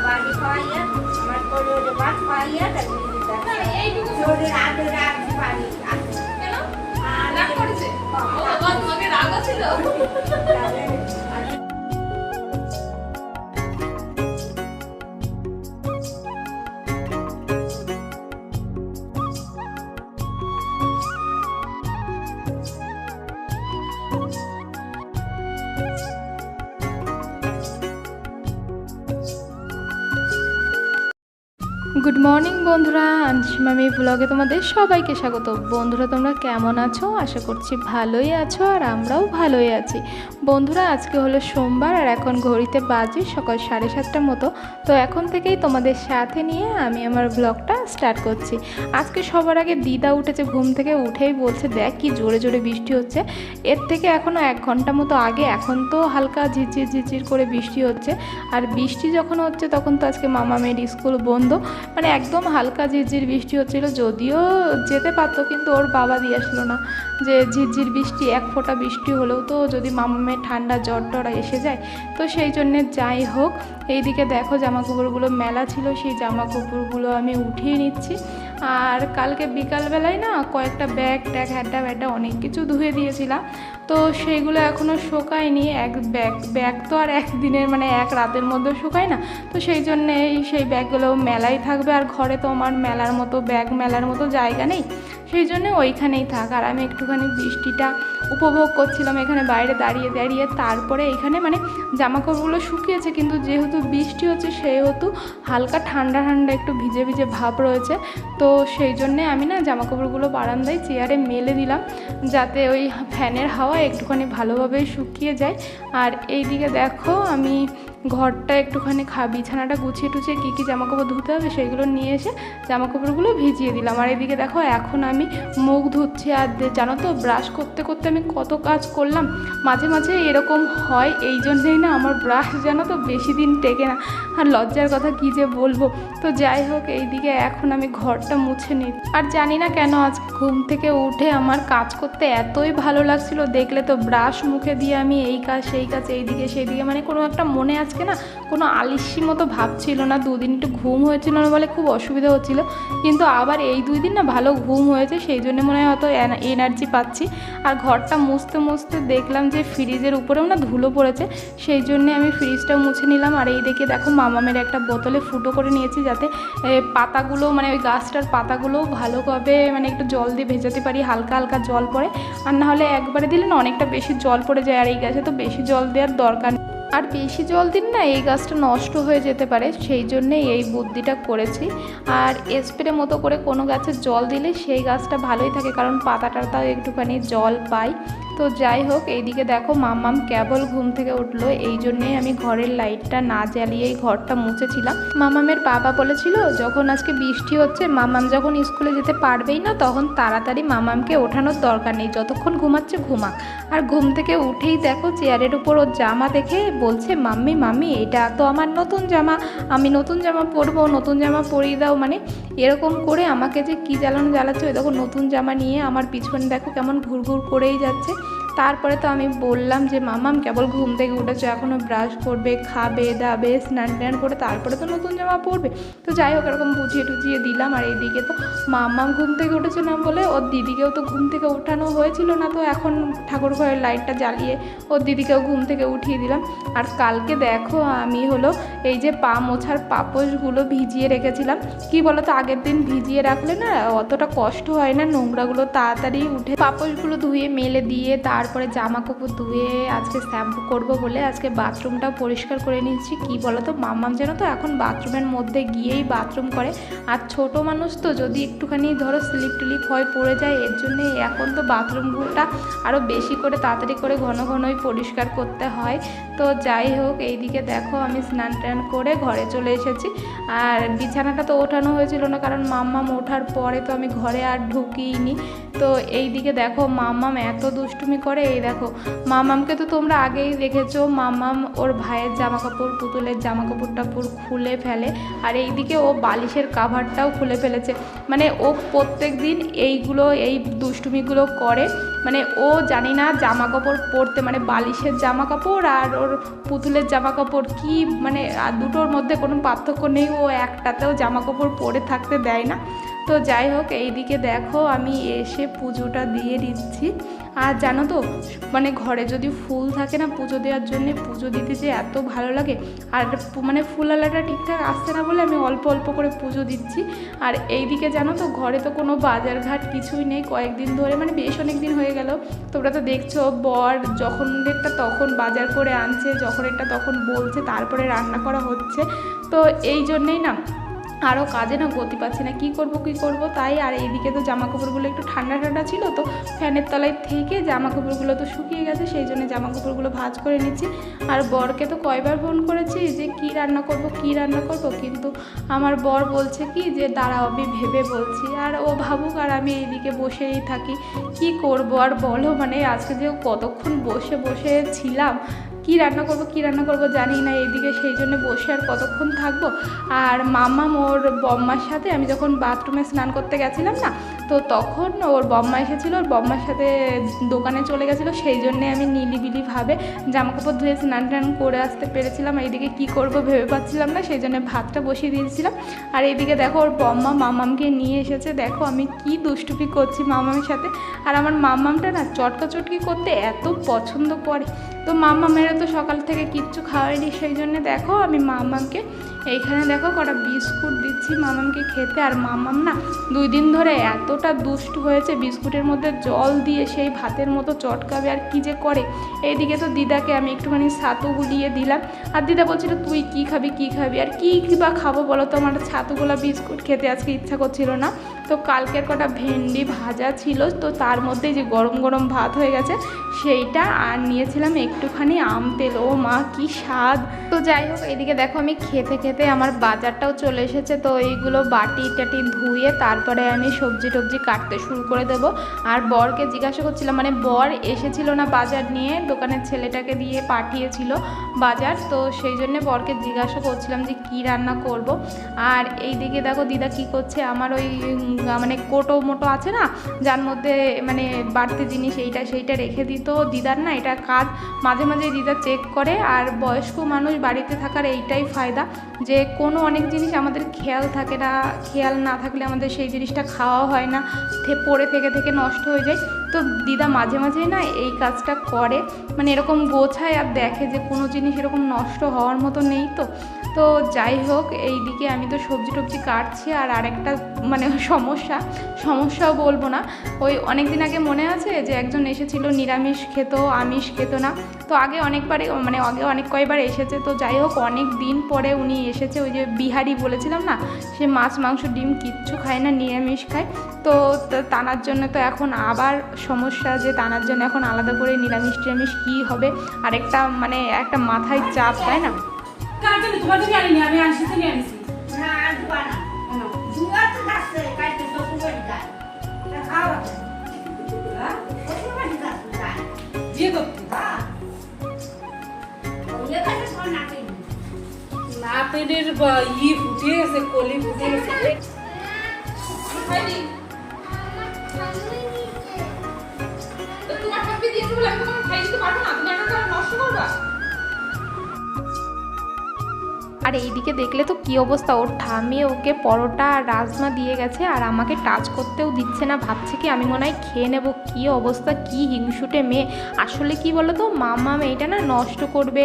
বাড়ি খাওয়াইয়া আমার করে ভাত খাওয়াইয়া তারপরে এইটুকু রাতে পানি কেন রাগ করেছে বাবা তোমাকে রাগ ছিল। গুড মর্নিং বন্ধুরা, আনসীমামি ব্লগে তোমাদের সবাইকে স্বাগত। বন্ধুরা তোমরা কেমন আছো? আশা করছি ভালোই আছো, আর আমরাও ভালোই আছি। বন্ধুরা আজকে হলো সোমবার, আর এখন ঘড়িতে বাজে সকাল 7:30টার মতো। তো এখন থেকেই তোমাদের সাথে নিয়ে আমি আমার ব্লগটা স্টার্ট করছি। আজকে সবার আগে দিদা উঠেছে ঘুম থেকে, উঠেই বলছে দেখ কি জোরে জোরে বৃষ্টি হচ্ছে। এর থেকে এখনও 1 ঘন্টা মতো আগে এখন তো হালকা ঝিরঝির ঝিরঝির করে বৃষ্টি হচ্ছে। আর বৃষ্টি যখন হচ্ছে তখন তো আজকে মামামের স্কুল বন্ধ, মানে একদম হালকা ঝিরঝির বৃষ্টি হচ্ছিল। যদিও যেতে পারতো কিন্তু ওর বাবা দিয়ে আসলো না, যে ঝিরঝির বৃষ্টি 1 ফোঁটা বৃষ্টি হলেও তো যদি মামামের ঠান্ডা জ্বর টর এসে যায়, তো সেই জন্যে যাই হোক। এইদিকে দেখো জামা কাপড়গুলো মেলা ছিল, সেই জামা কাপড়গুলো আমি উঠিয়ে নিচ্ছি। আর কালকে বিকালবেলায় না কয়েকটা ব্যাগ ট্যাগ হ্যাডা ব্যাডা অনেক কিছু ধুয়ে দিয়েছিলাম, তো সেইগুলো এখনও শুকায়নি। ব্যাগ তো আর একদিনের মানে এক রাতের মধ্যে শুকায় না, তো সেই জন্যে সেই ব্যাগগুলো মেলাই থাকবে। আর ঘরে তো আমার মেলার মতো ব্যাগ মেলার মতো জায়গা নেই, সেই জন্যে ওইখানেই থাক। আর আমি একটুখানি বৃষ্টিটা উপভোগ করছিলাম এখানে বাইরে দাঁড়িয়ে দাঁড়িয়ে। তারপরে এখানে মানে জামাকাপড়গুলো শুকিয়েছে, কিন্তু যেহেতু বৃষ্টি হচ্ছে সেহেতু হালকা ঠান্ডা ঠান্ডা একটু ভিজে ভিজে ভাব রয়েছে। তো সেই জন্যে আমি না জামাকাপড়গুলো বারান্দায় চেয়ারে মেলে দিলাম, যাতে ওই ফ্যানের হাওয়া একটুখানি ভালোভাবে শুকিয়ে যায়। আর এইদিকে দেখো আমি ঘরটা একটুখানি বিছানাটা গুছিয়ে টুছিয়ে কী কী জামাকাপড় ধুতে হবে সেগুলো নিয়ে এসে জামাকাপড়গুলো ভিজিয়ে দিলাম। আর এদিকে দেখো এখন আমি মুখ ধুচ্ছি। আর জানো তো ব্রাশ করতে করতে আমি কত কাজ করলাম। মাঝে মাঝে এরকম হয়, এই জন্যেই না আমার ব্রাশ জানো তো বেশি দিন টেকে না। আর লজ্জার কথা কী যে বলবো। তো যাই হোক, এইদিকে এখন আমি ঘরটা মুছে নিই। আর জানি না কেন আজ ঘুম থেকে উঠে আমার কাজ করতে এতই ভালো লাগছিল। দেখলে তো ব্রাশ মুখে দিয়ে আমি এই কাজ সেই কাজ এইদিকে সেইদিকে, মানে কোনো একটা মনে আজকে না কোনো আলিস্যি মতো ভাব ছিল না। 2 দিন একটু ঘুম হয়েছিল না বলে খুব অসুবিধা হচ্ছিল, কিন্তু আবার এই 2 দিন না ভালো ঘুম হয়েছে, সেই জন্য মনে হয় হয়তো এনার্জি পাচ্ছি। আর ঘরটা মুছতে মুছতে দেখলাম যে ফ্রিজের উপরেও না ধুলো পড়েছে, সেই জন্যে আমি ফ্রিজটাও মুছে নিলাম। আর এই দেখে দেখো মামামের একটা বোতলে ফুটো করে নিয়েছি, যাতে পাতাগুলো মানে ওই গাছটার পাতাগুলো ভালোভাবে মানে একটু জল দিয়ে ভেজাতে পারি, হালকা হালকা জল পড়ে। আর না হলে একবারে দিলে না অনেকটা বেশি জল পড়ে যায়, আর এই গাছে তো বেশি জল দেওয়ার দরকার নেই। আর বেশি জল দিন না এই গাছটা নষ্ট হয়ে যেতে পারে, সেই জন্যে এই বুদ্ধিটা করেছি। আর স্প্রে মতো করে কোনো গাছে জল দিলে সেই গাছটা ভালোই থাকে, কারণ পাতাটাও একটুখানি জল পায়। তো যাই হোক, এইদিকে দেখো মাম্মাম কেবল ঘুম থেকে উঠলো, এই জন্যেই আমি ঘরের লাইটটা না জ্বালিয়েই ঘরটা মুছেছিলাম। মামামের বাবা বলেছিল যখন আজকে বৃষ্টি হচ্ছে মামাম যখন স্কুলে যেতে পারবেই না, তখন তাড়াতাড়ি মামামকে ওঠানোর দরকার নেই, যতক্ষণ ঘুমাচ্ছে ঘুমাক। আর ঘুম থেকে উঠেই দেখো চেয়ারের উপর ওর জামা দেখে বলছে মাম্মি মাম্মি এটা তো আমার নতুন জামা, আমি নতুন জামা পরবো, নতুন জামা পরিয়ে দাও। মানে এরকম করে আমাকে যে কী জ্বালানো জ্বালাচ্ছে, ওই দেখো নতুন জামা নিয়ে আমার পিছনে দেখো কেমন ঘুরঘুর করেই যাচ্ছে। তারপরে তো আমি বললাম যে মামাম কেবল ঘুম থেকে উঠেছো, এখনও ব্রাশ করবে, খাবে দাবে, স্নান টান করে তারপরে তো নতুন জামা পরবে। তো যাই হোক এরকম বুঝিয়ে টুঝিয়ে দিলাম। আর এইদিকে তো মামাম ঘুম থেকে উঠেছে না বলে ওর দিদিকেও তো ঘুম থেকে উঠানো হয়েছিল না, তো এখন ঠাকুর ঘরের লাইটটা জ্বালিয়ে ওর দিদিকেও ঘুম থেকে উঠিয়ে দিলাম। আর কালকে দেখো আমি হলো এই যে পা মোছার পাপোশগুলো ভিজিয়ে রেখেছিলাম। কি বলো তো, আগের দিন ভিজিয়ে রাখলে না অতটা কষ্ট হয় না, নোংরাগুলো তাড়াতাড়ি উঠে। পাপোশগুলো ধুয়ে মেলে দিয়ে তারপরে জামা কাপড় ধুয়ে আজকে শ্যাম্পু করবো বলে আজকে বাথরুমটাও পরিষ্কার করে নিচ্ছি। কি বলো তো মাম্মাম যেন তো এখন বাথরুমের মধ্যে গিয়েই বাথরুম করে। আর ছোট মানুষ তো যদি একটুখানি ধরো স্লিপ টিলিপ হয় পড়ে যায়, এর জন্যে এখন তো বাথরুমটা আরও বেশি করে তাড়াতাড়ি করে ঘন ঘনই পরিষ্কার করতে হয়। তো যাই হোক, এইদিকে দেখো আমি স্নান টান করে ঘরে চলে এসেছি। আর বিছানাটা তো ওঠানো হয়েছিল না, কারণ মাম্মাম ওঠার পরে তো আমি ঘরে আর ঢুকিনি। তো এইদিকে দেখো মাম্মাম এত দুষ্টুমি করে করে। এই দেখো মামামকে তো তোমরা আগেই দেখেছো, মামাম ওর ভাইয়ের জামা কাপড়, পুতুলের জামা কাপড় টাপড় খুলে ফেলে, আর এইদিকে ও বালিশের কাভারটাও খুলে ফেলেছে। মানে ও প্রত্যেক দিন এই দুষ্টুমিগুলো করে। মানে ও জানি না জামা কাপড় পরতে, মানে বালিশের জামা কাপড় আর ওর পুতুলের জামা কাপড় কি মানে দুটোর মধ্যে কোনো পার্থক্য নেই, ও একটাতেও জামা কাপড় পরে থাকতে দেয় না। তো যাই হোক, এইদিকে দেখো আমি এসে পুজোটা দিয়ে দিচ্ছি। আর জানো তো মানে ঘরে যদি ফুল থাকে না পুজো দেওয়ার জন্য, পুজো দিতে যে এত ভালো লাগে। আর মানে ফুলালাটা ঠিকঠাক আসছে না বলে আমি অল্প অল্প করে পুজো দিচ্ছি। আর এইদিকে জানো তো ঘরে তো কোনো বাজারঘাট কিছুই নেই কয়েকদিন ধরে, মানে বেশ অনেক দিন হয়ে গেল। তোমরা তো দেখছো বর যখন একটা তখন বাজার করে আনছে, যখন একটা তখন বলছে, তারপরে রান্না করা হচ্ছে। তো এই জন্যেই না আরও কাজে না গতি পাচ্ছি না, কী করব তাই। আর এইদিকে তো জামা কাপড়গুলো একটু ঠান্ডা ঠান্ডা ছিল, তো ফ্যানের তলায় থেকে জামা কাপড়গুলো তো শুকিয়ে গেছে, সেই জন্য জামা কাপড়গুলো ভাঁজ করে নিচ্ছি। আর বরকে তো কয়বার ফোন করেছি যে কি রান্না করব, কিন্তু আমার বর বলছে কি যে দাঁড়াও আমি ভেবে বলছি। আর ও ভাবুক আর আমি এইদিকে বসেই থাকি, কি করব আর বলো। মানে আজকে যে কতক্ষণ বসে বসে ছিলাম, কি রান্না করব জানি না এইদিকে, সেই জন্য বসে আর কতক্ষণ থাকবো। আর মাম্মাম ওর বম্মার সাথে আমি যখন বাথরুমে স্নান করতে গেছিলাম না, তো তখন ওর বম্মা এসেছিলো, ওর বম্মার সাথে দোকানে চলে গেছিলো, সেই জন্যে আমি নিলিবিলিভাবে জামা কাপড় ধুয়ে স্নান টান করে আসতে পেরেছিলাম। এইদিকে কি করব ভেবে পাচ্ছিলাম না, সেই জন্য ভাতটা বসিয়ে দিয়েছিলাম। আর এইদিকে দেখো ওর বম্মা মাম্মামকে নিয়ে এসেছে, দেখো আমি কি দুষ্টুপি করছি মাম্মামের সাথে। আর আমার মাম্মামটা না চটকাচটকি করতে এত পছন্দ করে, তো মাম্মামেরও তো সকাল থেকে কিচ্ছু খাওয়াইনি, সেই জন্য দেখো আমি মাম্মামকে এইখানে দেখো কটা বিস্কুট দিচ্ছি মাম্মামকে খেতে। আর মাম্মাম না 2 দিন ধরে এতটা দুষ্টু হয়েছে, বিস্কুটের মধ্যে জল দিয়ে সেই ভাতের মতো চটকাবে আর কি যে করে। এইদিকে তো দিদাকে আমি একটুখানি ছাতু গুলিয়ে দিলাম, আর দিদা বলছিল তুই কি খাবি আর কি বা খাবো বলো তো, আমার ছাতুগুলা বিস্কুট খেতে আজকে ইচ্ছা করছিল না। তো কালকের কটা ভেন্ডি ভাজা ছিল, তো তার মধ্যে যে গরম গরম ভাত হয়ে গেছে সেইটা, আর নিয়েছিলাম একটুখানি আম তেল, ও মা কি স্বাদ। তো যাই হোক এইদিকে দেখো আমি খেতে খেতে আমার বাজারটাও চলে এসেছে, তো এইগুলো বাটি টাটি ধুয়ে তারপরে আমি সবজি টবজি কাটতে শুরু করে দেবো। আর বরকে জিজ্ঞাসা করছিলাম, মানে বর এসেছিল না বাজার নিয়ে, দোকানের ছেলেটাকে দিয়ে পাঠিয়েছিল বাজার, তো সেই জন্য বরকে জিজ্ঞাসা করছিলাম যে কি রান্না করব। আর এইদিকে দেখো দিদা কি করছে, আমার ওই মানে কোটো মোটো আছে না যার মধ্যে মানে বাড়তি জিনিস সেইটা রেখে দিত দিদার না, এটা কাজ মাঝে মাঝে দিদা চেক করে। আর বয়স্ক মানুষ বাড়িতে থাকার এইটাই ফায়দা যে কোনো অনেক জিনিস আমাদের খেয়াল থাকে না, খেয়াল না থাকলে আমাদের সেই জিনিসটা খাওয়া হয় না, পড়ে থেকে নষ্ট হয়ে যায়। তো দিদা মাঝে মাঝেই না এই কাজটা করে, মানে এরকম গোছায় আর দেখে যে কোনো জিনিস এরকম নষ্ট হওয়ার মতো নেই। তো যাই হোক এইদিকে আমি তো সবজি টবজি কাটছি। আর আরেকটা মানে সমস্যাও বলবো না, ওই অনেক দিন আগে মনে আছে যে একজন এসেছিল নিরামিষ খেত, আমিষ খেত না। তো আগে অনেক কয়বার এসেছে, তো যাই হোক অনেক দিন পরে উনি এসেছে। ওই যে বিহারি বলেছিলাম না, সে মাছ মাংস ডিম কিচ্ছু খায় না, নিরামিষ খায়। তো তানার জন্য তো এখন আবার সমস্যা, যে তানার জন্য এখন আলাদা করে নিরামিষ টিরামিষ কী হবে, আর একটা মাথায় চাপ, তাই না? তোমার জন্য আনিনি, আমি আনছি তো নিয়ে আনিছি না, আসবা না দুয়া তো যাচ্ছে কাইতে তো কুমার যায় খাওয়া হ্যাঁ কুমার যায় বিয়ে করতে হ্যাঁ ওই কাছে ফোন না পেনের ফুটে গেছে, কলি ফুটে গেছে। তোমার ঠাম্পি দিয়েছে বলে আমি তোমাকে খাই দিতে পারবো না, তুমি এটা নষ্ট করবা। আর এইদিকে দেখলে তো কি অবস্থা, ওর ঠাম্মি ওকে পরোটা আর রাজমা দিয়ে গেছে, আর আমাকে টাচ করতেও দিচ্ছে না, ভাবছে কি আমি মনে হয় খেয়ে নেবো। কী অবস্থা, কি হিংসুটে মেয়ে। আসলে কি বলো তো, মাম্মা মেয়েটা না নষ্ট করবে,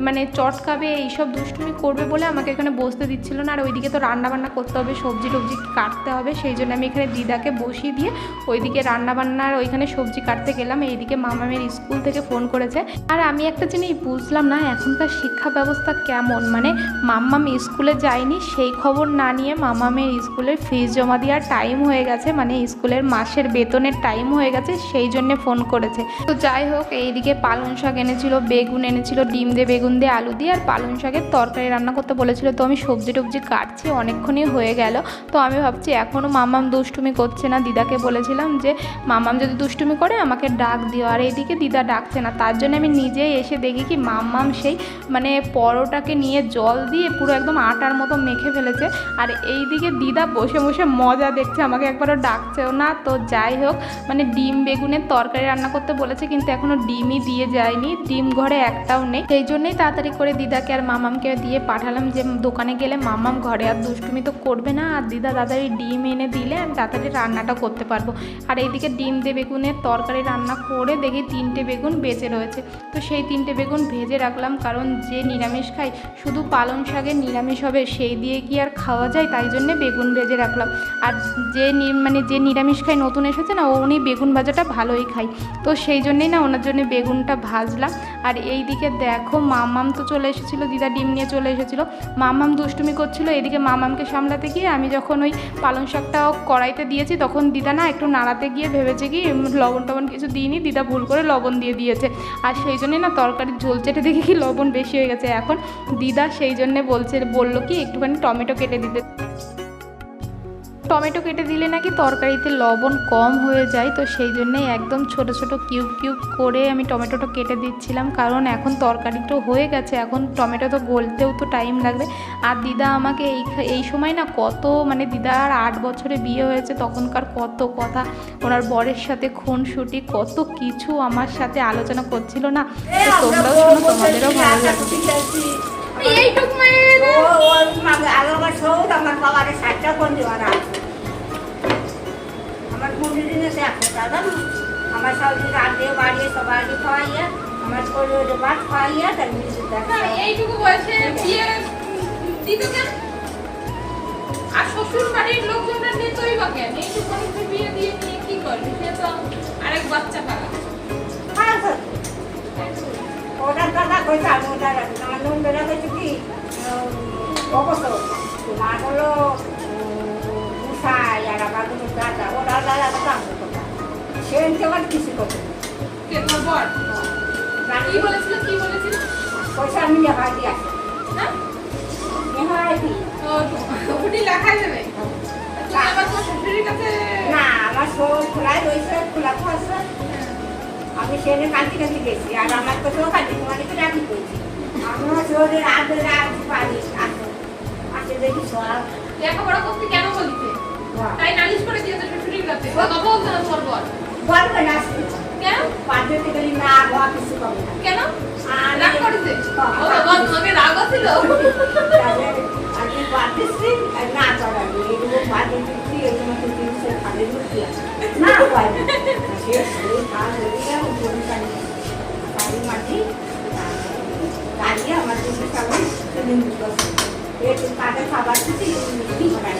মানে চটকাবে, এইসব দুষ্টুমি করবে বলে আমাকে এখানে বসতে দিচ্ছিল না। আর ওইদিকে তো রান্নাবান্না করতে হবে, সবজি টবজি কাটতে হবে, সেই জন্য আমি এখানে দিদাকে বসিয়ে দিয়ে ওইদিকে রান্নাবান্নার ওইখানে সবজি কাটতে গেলাম। এইদিকে মামামের স্কুল থেকে ফোন করেছে। আর আমি একটা জিনিস বুঝলাম না, এখনকার শিক্ষা ব্যবস্থা কেমন, মানে মাম্মাম স্কুলে যায়নি সেই খবর না নিয়ে মাম্মামের স্কুলের ফিস জমা দেওয়ার টাইম হয়ে গেছে, মানে স্কুলের মাসের বেতনের টাইম হয়ে গেছে, সেই জন্যে ফোন করেছে। তো যাই হোক, এইদিকে পালং শাক এনেছিল, বেগুন এনেছিল, ডিম দিয়ে বেগুন দিয়ে আলু দিয়ে, আর পালং শাকের তরকারি রান্না করতে বলেছিল। তো আমি সবজি টবজি কাটছি, অনেকক্ষণই হয়ে গেল। তো আমি ভাবছি এখনও মাম্মাম দুষ্টুমি করছে না, দিদাকে বলেছিলাম যে মাম্মাম যদি দুষ্টুমি করে আমাকে ডাক দিও, আর এইদিকে দিদা ডাকছে না। তার জন্য আমি নিজেই এসে দেখি কি মাম্মাম সেই মানে পরোটাকে নিয়ে জল দিয়ে পুরো একদম আটার মতো মেখে ফেলেছে, আর এইদিকে দিদা বসে বসে মজা দেখছে, আমাকে একবারও ডাকছেও না। তো যাই হোক, মানে ডিম বেগুনের তরকারি রান্না করতে বলেছে, কিন্তু এখনও ডিমই দিয়ে যায়নি, ডিম ঘরে একটাও নেই। সেই জন্যই তাড়াতাড়ি করে দিদাকে আর মামামকে দিয়ে পাঠালাম যে দোকানে গেলে মামাম ঘরে আর দুষ্টুমি তো করবে না, আর দিদা তাড়াতাড়ি ডিম এনে দিলে আমি তাড়াতাড়ি রান্নাটা করতে পারবো। আর এইদিকে ডিম দিয়ে বেগুনের তরকারি রান্না করে দেখি 3টে বেগুন বেঁচে রয়েছে। তো সেই 3টে বেগুন ভেজে রাখলাম, কারণ যে নিরামিষ খাই শুধু পালং শাকের নিরামিষ হবে, সেই দিয়ে কি আর খাওয়া যায়, তাই জন্যে বেগুন ভেজে রাখলাম। আর যে যে নিরামিষ খাই নতুন এসেছে না, উনি বেগুন ভাজাটা ভালোই খাই, তো সেই জন্যেই না ওনার জন্য বেগুনটা ভাজলাম। আর এই দিকে দেখো মামাম তো চলে এসেছিলো, দিদা ডিম নিয়ে চলে এসেছিলো, মামাম দুষ্টুমি করছিল। এদিকে মামামকে সামলাতে গিয়ে আমি যখন ওই পালং শাকটা কড়াইতে দিয়েছি, তখন দিদা না একটু নাড়াতে গিয়ে ভেবেছে কি লবণ টবণ কিছু দিইনি, দিদা ভুল করে লবণ দিয়ে দিয়েছে, আর সেই জন্যে না তরকারির ঝোল চেটে দেখে কি লবণ বেশি হয়ে গেছে। এখন দিদা সেই জন্যে বললো কি একটুখানি টমেটো কেটে দিতে, টমেটো কেটে দিলে নাকি তরকারিতে লবণ কম হয়ে যায়। তো সেই জন্যেই একদম ছোট ছোট কিউব কিউব করে আমি টমেটোটা কেটে দিচ্ছিলাম, কারণ এখন তরকারি তো হয়ে গেছে, এখন টমেটো তো গলতেও তো টাইম লাগবে। আর দিদা আমাকে এই সময় না কত, মানে দিদার 8 বছরে বিয়ে হয়েছে, তখনকার কত কথা, ওনার বরের সাথে খুনসুটি কত কিছু আমার সাথে আলোচনা করছিল না। তো তোমরাও শোনো, তোমাদেরও ভালো লাগবে। এইটুক মায়ের আমার সৌদ আমার বাবারে 60টা কোন দেওয়ার আছে, আমার 15 দিনে দেখো দাদা, আমার সৌদি রাতে বাড়িয়ে সবাইকে খাওয়াইয়া, আমার শরীরে ভাত খাওয়াইয়া, তার মিশে দেখা এইটুকু বয়সে বিয়ে দিত কেন? আর শ্বশুর বাড়ির লোকজনরা নিতই বা কেন? এইটুকু বয়সে বিয়ে দিয়ে নিয়ে কি করবে? সে তো আরেক বাচ্চা পালা। ওটা দাদা কইছে, আমি ওটা আমার নুন বেড়া কইছে কি অবশ্য তোমার হলো উষাই আর আমার কোনো দাদা, ওরা দাদা কথা সে আমার কিছু করছে কে তোর বর? কি বলেছিল? কি বলেছিল? পয়সা আমি লেখাই দিয়ে আসি, হ্যাঁ লেখাই দিই ওটি লেখাই দেবে। আবার তোর শ্বশুরের কাছে না, আমার সব খোলাই রয়েছে, খোলা তো আছে, আমি সেখানে কাঁদতে কাঁদতে গেছি, আর আমার কোথাও কাঁদতে তোমাকে তো রাখি করেছি, আমার শরীরের আগে পারি আসে আসে দেখি সব লেখাপড়া করতে কেন বলছে? তাই নালিশ করে দিয়েছে শ্বশুরের কাছে। ও কথা বলছে না তোর বর? বলবে না আসতে কেন? পাঁচতে গেলি না হওয়া কিছু পাবে না কেন? রাগ করেছে? ও বাবা, তোমাকে রাগ ছিল? আমি পারতেছি না চড়াবি, এগুলো বাদে দিচ্ছি, এগুলো তো জিনিসের খাবে না পারবে সে কাজ হয়ে গেল, বাড়ি মাটি গাড়িয়ে আমার দিকে সবাই একটু কাঠে খাবার দিচ্ছি, মিষ্টি বানাই।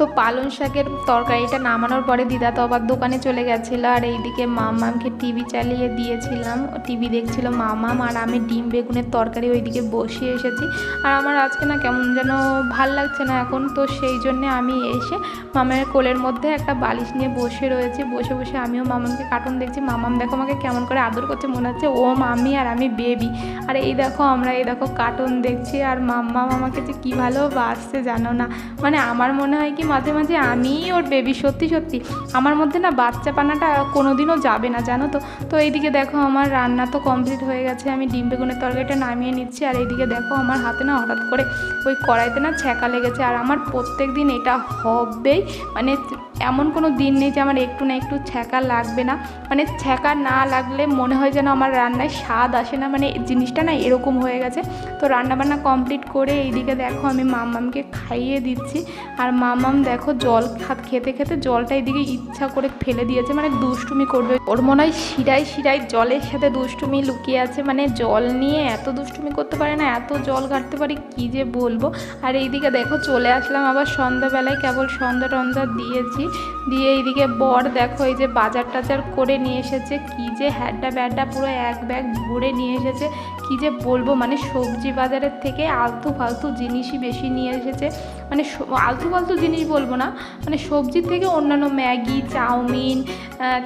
তো পালং শাকের তরকারিটা নামানোর পরে দিদা তো আবার দোকানে চলে গেছিলো, আর এইদিকে মামামকে টিভি চালিয়ে দিয়েছিলাম, টিভি দেখছিল মামাম, আর আমি ডিম বেগুনের তরকারি ওইদিকে বসিয়ে এসেছি। আর আমার আজকে না কেমন যেন ভাল লাগছে না এখন, তো সেই জন্যে আমি এসে মামার কোলের মধ্যে একটা বালিশ নিয়ে বসে রয়েছি, বসে বসে আমিও মামামকে কার্টুন দেখছি। মামাম দেখো আমাকে কেমন করে আদর করছে, মনে হচ্ছে ও মামি আর আমি বেবি। আর এই দেখো আমরা এই দেখো কার্টুন দেখছি, আর মাম্মাম আমাকে যে কী ভালোবাসছে জানো না, মানে আমার মনে হয় কি মাঝে মাঝে আমি ওর বেবি। সত্যি সত্যি আমার মধ্যে না বাচ্চাপানাটা কোনোদিনও যাবে না, জানো তো। তো এইদিকে দেখো আমার রান্না তো কমপ্লিট হয়ে গেছে, আমি ডিম বেগুনের তরকারিটা নামিয়ে নিচ্ছি। আর এইদিকে দেখো আমার হাতে না হঠাৎ করে ওই কড়াইতে না ছ্যাঁকা লেগেছে, আর আমার প্রত্যেক দিন এটা হবেই, মানে এমন কোনো দিন নেই যে আমার একটু না একটু ছ্যাঁকা লাগবে না, মানে ছ্যাঁকা না লাগলে মনে হয় যেন আমার রান্নায় স্বাদ আসে না, মানে জিনিসটা না এরকম হয়ে গেছে। তো রান্নাবান্না কমপ্লিট করে এইদিকে দেখো আমি মাম্মামকে খাইয়ে দিচ্ছি, আর মাম্মাম দেখো জল খেতে খেতে জলটা এদিকে ইচ্ছা করে ফেলে দিয়েছে, মানে দুষ্টুমি করবে। ওর মনে হয় শিরায় শিরায় জলের সাথে দুষ্টুমি লুকিয়ে আছে, মানে জল নিয়ে এত দুষ্টুমি করতে পারে না, এত জল ঘাটতে পারি কি যে বলবো। আর এইদিকে দেখো চলে আসলাম আবার সন্ধ্যাবেলায়, কেবল সন্ধ্যা টন্ধা দিয়েছি, দিয়ে এইদিকে বর দেখো এই যে বাজার টাজার করে নিয়ে এসেছে, কি যে হ্যাড্ডা ব্যাড্ডা পুরো এক ব্যাগ ভরে নিয়ে এসেছে, কি যে বলবো, মানে সবজি বাজারের থেকে আলতু ফালতু জিনিসই বেশি নিয়ে এসেছে। মানে আলতু ফালতু জিনিস বলবো না, মানে সবজির থেকে অন্যান্য ম্যাগি, চাউমিন,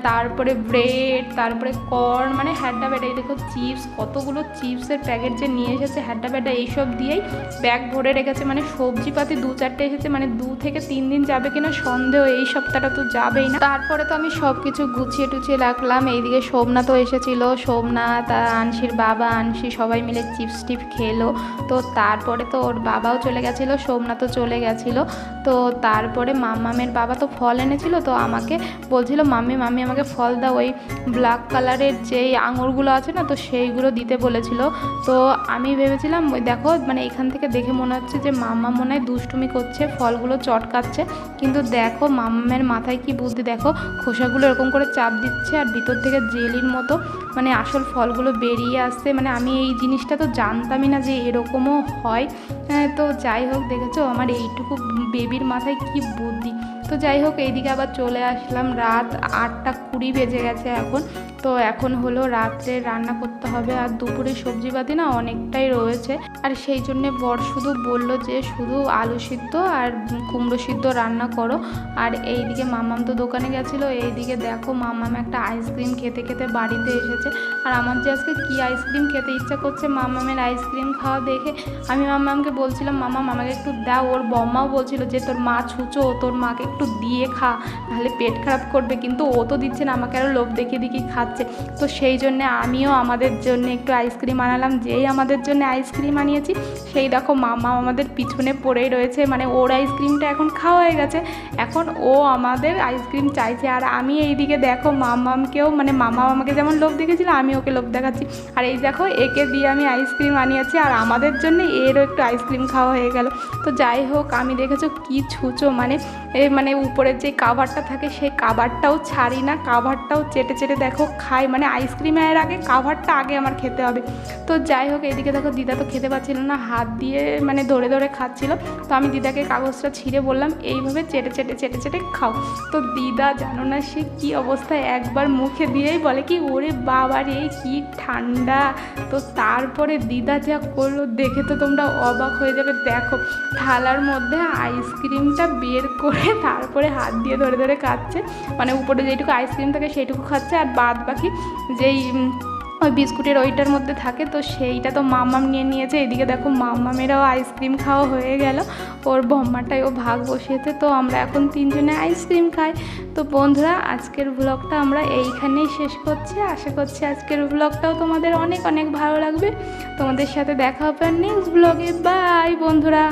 তারপরে ব্রেড, তারপরে কর্ন, মানে হ্যাড্ডা ব্যাডা। এই দেখো চিপস, কতগুলো চিপসের প্যাকেট যে নিয়ে এসেছে হ্যাড্ডা ব্যাডা, এইসব দিয়েই ব্যাগ ভরে রেখেছে। মানে সবজিপাতি 2-4টে এসেছে, মানে 2 থেকে 3 দিন যাবে কিনা সন্দেহ, এই সপ্তাহটা তো যাবেই না। তারপরে তো আমি সব কিছু গুছিয়ে টুছিয়ে রাখলাম। এইদিকে সোমনাথও এসেছিলো, সোমনাথ, আনসির বাবা, আনসি সবাই মিলে চিপস টিপ খেলো। তো তারপরে তো ওর বাবাও চলে গেছিলো, সোমনাথও চলে গেছিলো। তো তারপরে মাম্মামের বাবা তো ফল এনেছিল, তো আমাকে বলছিল মাম্মি আমাকে ফল দাও, ওই ব্ল্যাক কালারের যেই আঙুরগুলো আছে না, তো সেইগুলো দিতে বলেছিল। তো আমি ভেবেছিলাম ওই দেখো, মানে এখান থেকে দেখে মনে হচ্ছে যে মাম্মা মনে হয় দুষ্টুমি করছে, ফলগুলো চটকাচ্ছে, কিন্তু দেখো মাম্মামের মাথায় কি বুদ্ধি, দেখো খোসাগুলো এরকম করে চাপ দিচ্ছে আর ভিতর থেকে জেলির মতো মানে আসল ফলগুলো বেরিয়ে আসছে। মানে আমি এই জিনিসটা তো জানতামই না যে এরকমও হয়। তো যাই হোক, দেখেছো আমার এইটুকু বেবির মাথায় কি বুদ্ধি। তো যাই হোক, এইদিকে আবার চলে আসলাম, রাত 8:20 বেজে গেছে এখন। তো এখন হলো রাত্রে রান্না করতে হবে, আর দুপুরে সবজিপাতি না অনেকটাই রয়েছে, আর সেই জন্যে বর শুধু বলল যে শুধু আলু সিদ্ধ আর কুমড়ো সিদ্ধ রান্না করো। আর এইদিকে মাম্মাম তো দোকানে গেছিলো। এইদিকে দেখো মাম্মাম একটা আইসক্রিম খেতে খেতে বাড়িতে এসেছে, আর আমার যে আজকে কী আইসক্রিম খেতে ইচ্ছা করছে মাম্মামের আইসক্রিম খাওয়া দেখে। আমি মাম্মামকে বলছিলাম মাম্মাম আমাকে একটু দাও, ওর বম্মাও বলছিল যে তোর মা ছুঁচো, তোর মাকে একটু দিয়ে খা, তাহলে পেট খারাপ করবে, কিন্তু ও তো দিচ্ছে না, আমাকে আরও লোভ দেখিয়ে দেখিয়ে খাচ্ছে। তো সেই জন্যে আমিও আমাদের জন্য একটু আইসক্রিম আনালাম। যেই আমাদের জন্য আইসক্রিম আনিয়েছি, সেই দেখো মাম্মা আমাদের পিছনে পড়েই রয়েছে, মানে ওর আইসক্রিমটা এখন খাওয়া হয়ে গেছে, এখন ও আমাদের আইসক্রিম চাইছে। আর আমি এইদিকে দেখো মাম্মামকেও, মানে মাম্মা আমাকে যেমন লোভ দেখেছিল আমি ওকে লোভ দেখাচ্ছি। আর এই দেখো একে দিয়ে আমি আইসক্রিম আনিয়েছি, আর আমাদের জন্য এরও একটু আইসক্রিম খাওয়া হয়ে গেল। তো যাই হোক, আমি দেখেছো কি ছুঁচো, মানে উপরের যে কাভারটা থাকে সেই কাভারটাও ছাড়ি না, কাভারটাও চেটে চেটে দেখো খাই, মানে আইসক্রিমের আগে কাভারটা আগে আমার খেতে হবে। তো যাই হোক, এদিকে দেখো দিদা তো খেতে পাচ্ছিল না, হাত দিয়ে মানে ধরে ধরে খাচ্ছিল। তো আমি দিদাকে কাগজটা ছিঁড়ে বললাম এইভাবে চেটে চেটে চেটে চেটে খাও। তো দিদা জানো না সে কী অবস্থায়, একবার মুখে দিয়েই বলে কি ওরে বাবা রে কি ঠান্ডা। তো তারপরে দিদা যা করলো দেখে তো তোমরা অবাক হয়ে যাবে। দেখো থালার মধ্যে আইসক্রিমটা বের করে তারপরে হাত দিয়ে ধরে ধরে খাচ্ছে, মানে উপরে যেটুকু আইসক্রিম থাকে সেইটুকু খাচ্ছে, আর বাদ বাকি যেই ওই বিস্কুটের ওইটার মধ্যে থাকে তো সেইটা তো মাম্মাম নিয়ে নিয়েছে। এদিকে দেখো মাম্মামেরাও আইসক্রিম খাওয়া হয়ে গেল, ওর বম্মাটাই ও ভাগ বসিয়েছে। তো আমরা এখন 3 জনে আইসক্রিম খাই। তো বন্ধুরা আজকের ব্লগটা আমরা এইখানেই শেষ করছি। আশা করছি আজকের ব্লগটাও তোমাদের অনেক অনেক ভালো লাগবে। তোমাদের সাথে দেখা হবে নেক্সট ব্লগে। বাই বন্ধুরা।